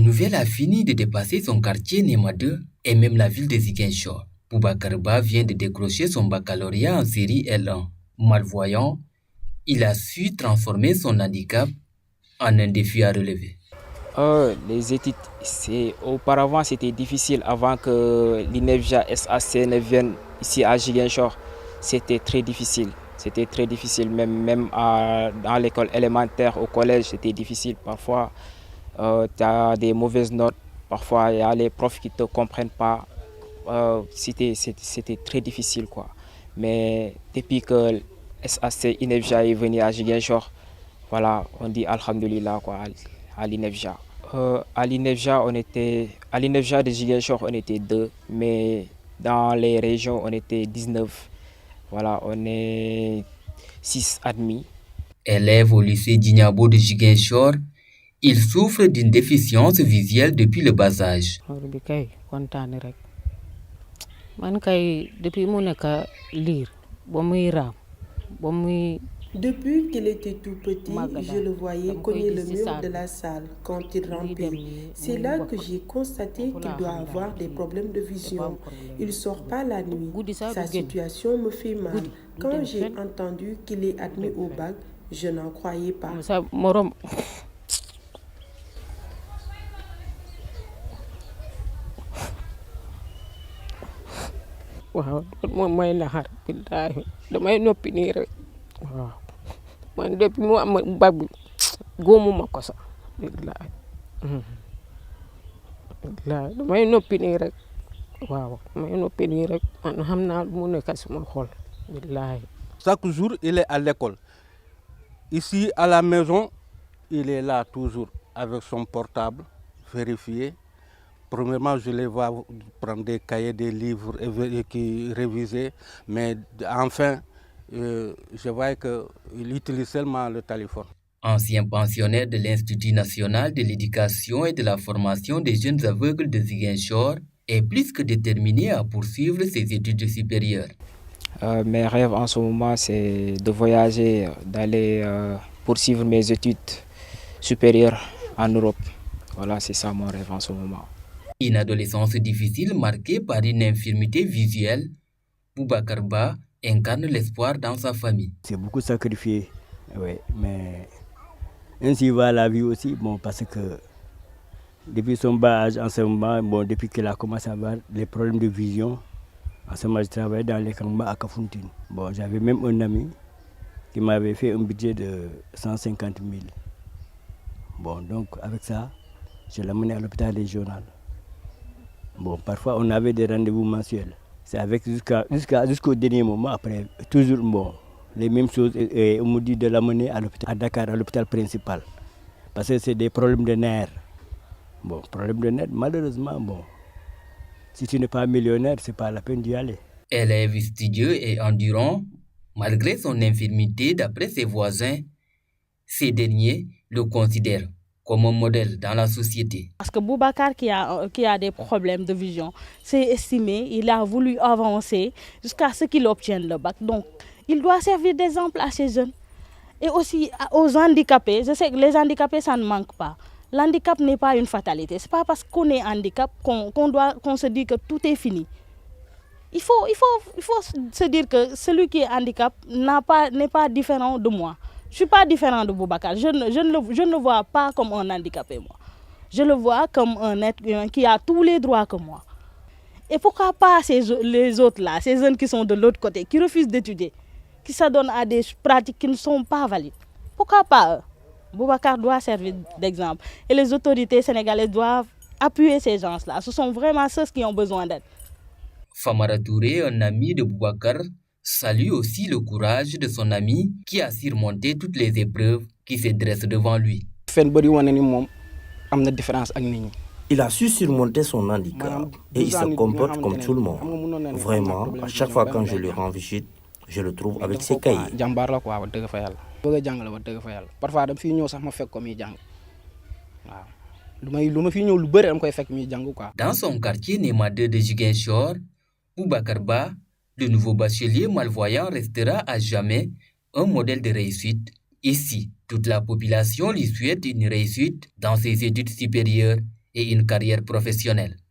nouvelle a fini de dépasser son quartier Néma 2 et même la ville de Ziguinchor. Boubacar Ba vient de décrocher son baccalauréat en série L1. Malvoyant, il a su transformer son handicap en un défi à relever. Les études, auparavant c'était difficile avant que l'INEFJA SAC ne vienne ici à Ziguinchor. C'était très difficile. C'était très difficile, même dans l'école élémentaire, au collège, c'était difficile. Parfois, tu as des mauvaises notes. Parfois, il y a les profs qui ne te comprennent pas. C'était très difficile, quoi. Mais depuis que SAC INEFJA est venu à Ziguinchor, voilà, on dit Alhamdulillah, quoi, à l'INEFJA. À l'INEFJA de Ziguinchor, on était 2, mais dans les régions, on était 19. Voilà, on est 6 admis. Élève au lycée Djignabo de Ziguinchor, il souffre d'une déficience visuelle depuis le bas âge. Depuis qu'il était tout petit, je le voyais cogner le mur de la salle quand il rampait. C'est là que j'ai constaté qu'il doit avoir des problèmes de vision. Il ne sort pas la nuit. Sa situation me fait mal. Quand j'ai entendu qu'il est admis au bac, je n'en croyais pas. Chaque jour, il est à l'école. Ici, à la maison, il est là toujours avec son portable, vérifié. Premièrement, je les vois prendre des cahiers, des livres et réviser. Mais enfin, je vois qu'il utilise seulement le téléphone. Ancien pensionnaire de l'Institut national de l'éducation et de la formation des jeunes aveugles de Ziguinchor, est plus que déterminé à poursuivre ses études supérieures. Mes rêves en ce moment, c'est de voyager, d'aller poursuivre mes études supérieures en Europe. Voilà, c'est ça mon rêve en ce moment. Une adolescence difficile marquée par une infirmité visuelle, Boubacar Ba incarne l'espoir dans sa famille. C'est beaucoup sacrifié, oui, mais ainsi va la vie aussi, bon, parce que depuis son bas âge, en ce moment, bon, depuis qu'il a commencé à avoir les problèmes de vision, en ce moment, je travaillais dans les Kangma à Kafountine. Bon, j'avais même un ami qui m'avait fait un budget de 150 000. Bon, donc avec ça, je l'ai amené à l'hôpital régional. Bon, parfois, on avait des rendez-vous mensuels. C'est avec jusqu'au dernier moment, après, toujours bon, les mêmes choses. Et on me dit de l'amener à Dakar, à l'hôpital principal. Parce que c'est des problèmes de nerfs. Bon, problème de nerfs, malheureusement, bon, si tu n'es pas millionnaire, ce n'est pas la peine d'y aller. Élève studieux et endurant, malgré son infirmité, d'après ses voisins, ces derniers le considèrent comme un modèle dans la société. Parce que Boubacar qui a des problèmes de vision, c'est estimé, il a voulu avancer jusqu'à ce qu'il obtienne le bac. Donc, il doit servir d'exemple à ces jeunes. Et aussi aux handicapés. Je sais que les handicapés, ça ne manque pas. L'handicap n'est pas une fatalité. Ce n'est pas parce qu'on est handicap qu'on se dit que tout est fini. Il faut se dire que celui qui est handicap n'est pas différent de moi. Je ne suis pas différent de Boubacar. Je ne le vois pas comme un handicapé, moi. Je le vois comme un être humain qui a tous les droits que moi. Et pourquoi pas les autres là, ces jeunes qui sont de l'autre côté, qui refusent d'étudier, qui s'adonnent à des pratiques qui ne sont pas valides? Pourquoi pas eux? Boubacar doit servir d'exemple. Et les autorités sénégalaises doivent appuyer ces gens-là. Ce sont vraiment ceux qui ont besoin d'aide. Famara Touré, un ami de Boubacar, salue aussi le courage de son ami qui a surmonté toutes les épreuves qui se dressent devant lui. Il a su surmonter son handicap et il se comporte comme tout le monde. Vraiment, à chaque fois quand je lui rends visite, je le trouve avec ses cahiers. Dans son quartier Néma 2 de Ziguinchor, Boubacar Ba, le nouveau bachelier malvoyant, restera à jamais un modèle de réussite. Ici, toute la population lui souhaite une réussite dans ses études supérieures et une carrière professionnelle.